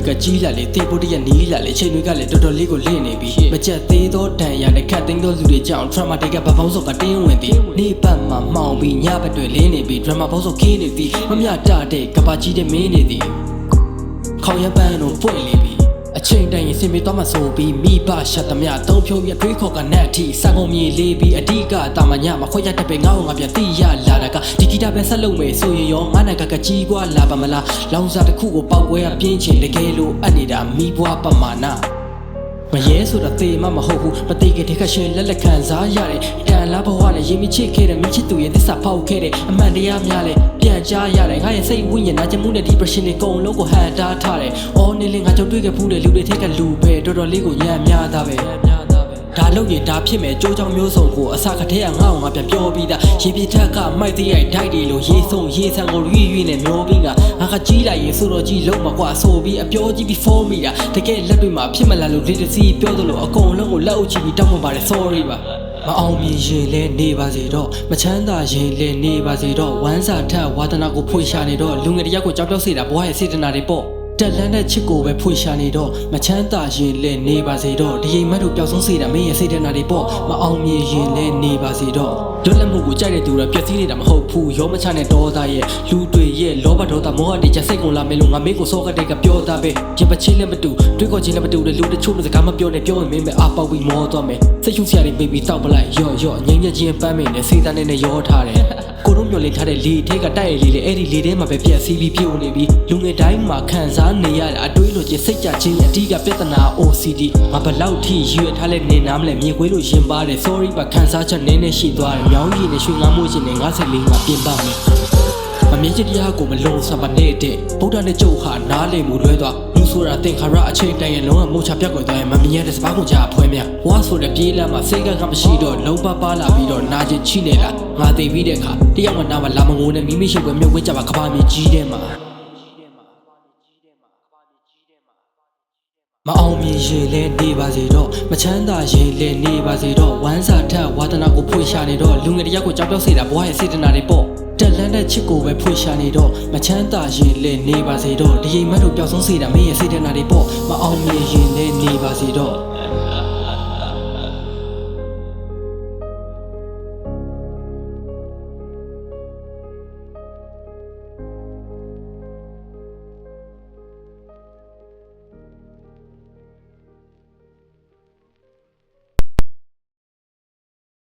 ကကြီးလာလေတေဖို့တရနီးလာလေချိန်တွေကလည်းတော်တော်လေးကိုလင့်နေပြီမကြက်သေးသောတန်ရနဲ့ခတ်သိမ်းသောလူတွေကြောင့် drama တွေကဗပေါင်းစောကတင်းဝင်သည်နေပတ်မှာမှောင်ပြီးညဘက်တွေလင်းနေပြီး drama ပေါင်းစောခင်းနေသည်မမြတတဲ့ကပါကြီးတဲ့မင်းနေသည်ခေါင်းရပန်းတို့ပွင့်လေပြီအချိန်တိုင်းရင်စင်ပြေသွားမှဆိုပြီးမိဘရှတ်သမျှသုံးဖြုံးရတွေးခေါ်ကနတ်အထိစံကုန်မြေလေးပြီးအဓိကတာမညမခွက်ရတဲ့ပဲငါ့ကိုငါပြန်သိရလာတာကဒီဂီတာပဲဆက်လုပ်မယ်ဆိုရင်ရောငါနိုင်ကကြီးကွာလာပါမလားလောင်စာတစ်ခုကိုပေါက်ကွဲရပြင်းချင်တကယ်လို့အပ်နေတာမိဘွားပမာဏမရဲဆိုတာသေမှမဟုတ်ဘူးမသိကြတဲ့ခရှင်လက်ခံစားရတယ်တန်လားဘဝနဲ့ရင်မချစ်ခဲ့တဲ့မိချစ်သူရဲ့သစ္စာဖောက်ခဲ့တဲ့အမှန်တရားများလဲပြန်ကြားရတယ်ငါရဲ့စိတ်ဝိညာဉ်နာကျမှုနဲ့ depression တွေကုန်လုံးကိုဟန်တားထားတယ်အော်နေလေငါကြောင့်တွေ့ခဲ့ဖူးတဲ့လူတွေထက်ကလူပဲတော်တော်လေးကိုညံ့များသားပဲဒါလို့ရင်ဒါဖြစ်မဲ့ကြိုးချောင်းမျိုးစုံကိုအစကတည်းကငါ့ကိုငါပြန်ပြောပြီးသားရေပြထက်ကမိုက်သေးရိုက်ဒိုက်တွေလို့ရေးဆုံးရေးဆန်ကိုရွေ့နဲ့မျောပြီးငါကကြီးလိုက်ရင်ဆိုတော့ကြီးလုံးမကွာဆိုပြီးအပြောကြီးပြီး for မိတာတကယ်လက်တွေမှာဖြစ်မလာလို့ literacy ပြောသလိုအကုန်လုံးကိုလက်အုပ်ချပြီးတောင်းပန်ပါတယ် sorry ပါမအောင်မြင်ရင်လည်းနေပါစေတော့မချမ်းသာရင်လည်းနေပါစေတော့ဝမ်းစာထက်ဝါသနာကိုဖွေရှာနေတော့လူငယ်တယောက်ကိုကြောက်ကြောက်စေတာဘဝရဲ့စေတနာတွေပေါ့တက်လန်းတဲ့ချစ်ကိုပဲဖွေရှာနေတော့မချမ်းသာရင်လည်းနေပါစေတော့ဒီအိမ်မက်တို့ပျောက်ဆုံးစေတာမင်းရဲ့စေတနာတွေပေါ့မအောင်မြင်ရင်လည်းနေပါစေတော့လွတ်လပ်မှုကိုကြိုက်တဲ့သူတွေပျက်စီးနေတာမဟုတ်ဘူးရောမချတဲ့ဒေါသရဲ့လူတွေရဲ့လောဘဒေါသမောဟတွေချက်စိတ်ကုန်လာမယ်လို့ငါမင်းကိုစောကတဲ့ကပြောတာပဲရင်ပချင်းလည်းမတူတွေးခေါ်ချင်းလည်းမတူတဲ့လူတချို့စကားမပြောနဲ့ပြောရင်မင်းပဲအပေါက်ပြီးမောသွားမယ်စိတ်ရှုပ်စရာတွေပေးပြီးတောက်ပလိုက်ရော့ငိမ့်ညက်ချင်းပန်းမင်းနဲ့စေတနာနဲ့ရောထားတယ်ကိုတို့မျောလင်းထားတဲ့လေထဲကတိုက်ရည်လေးအဲ့ဒီလေထဲမှာပဲပြက်စီးပြီးပြုတ်နေပြီးလူငယ်တိုင်းမှာခံစားနေရတဲ့အတွေးလိုချင်းစိတ်ကြချင်းအဓိကပြဿနာ OCD ငါဘလောက်ထိရွေ့ထားလဲနေနားမလဲမြေခွေးလို့ရင်ပါတယ် sorry ပါခံစားချက်နည်းနည်းရှိသွားတယ်မြောင်းကြီးနဲ့ရွှေငါးမိုးချင်းနဲ့54ငါပြင်ပမယ်အမြင့်ကြီးတရားကိုမလုံးစပါနေတဲ့ဗုဒ္ဓနဲ့ကျုပ်ဟာနားလေမှုလွဲသွားလူဆိုတာသင်္ခါရအချိန်တန်ရဲ့လုံးဝမုတ်ချပြတ်ကွယ်သွားရင်မမြင်ရတဲ့စပါးကိုကြားဖွဲမြဘဝဆိုတဲ့ပြေးလမ်းမှာစိတ်ကမရှိတော့လုံးပါလာပြီးတော့နာကျင်ချိနေလားငါသိပြီးတဲ့အခါတယောက်မှနားမလာမငိုးနဲ့မိမိရှိခွဲမြုပ်ဝဲကြပါကဘာမြေကြီးတဲ့မှာမအောင်မြင်ရင်လည်းနေပါစေတော့မချမ်းသာရင်လည်းနေပါစေတော့ဝမ်းစာထက်ဝါသနာကိုဖွေရှာနေတော့လူငယ်တယောက်ကိုကြောက်ကြောက်စေတာဘဝရဲ့စေတနာတွေပေါ့တက်လန်းတဲ့ချစ်ကိုပဲဖွေရှာနေတော့မချမ်းသာရင်လည်းနေပါစေတော့ဒီအိမ်မက်တို့ပျောက်ဆုံးစေတာမင်းရဲ့စေတနာတွေပေါ့မအောင်မြင်ရင်လည်းနေပါစေတော့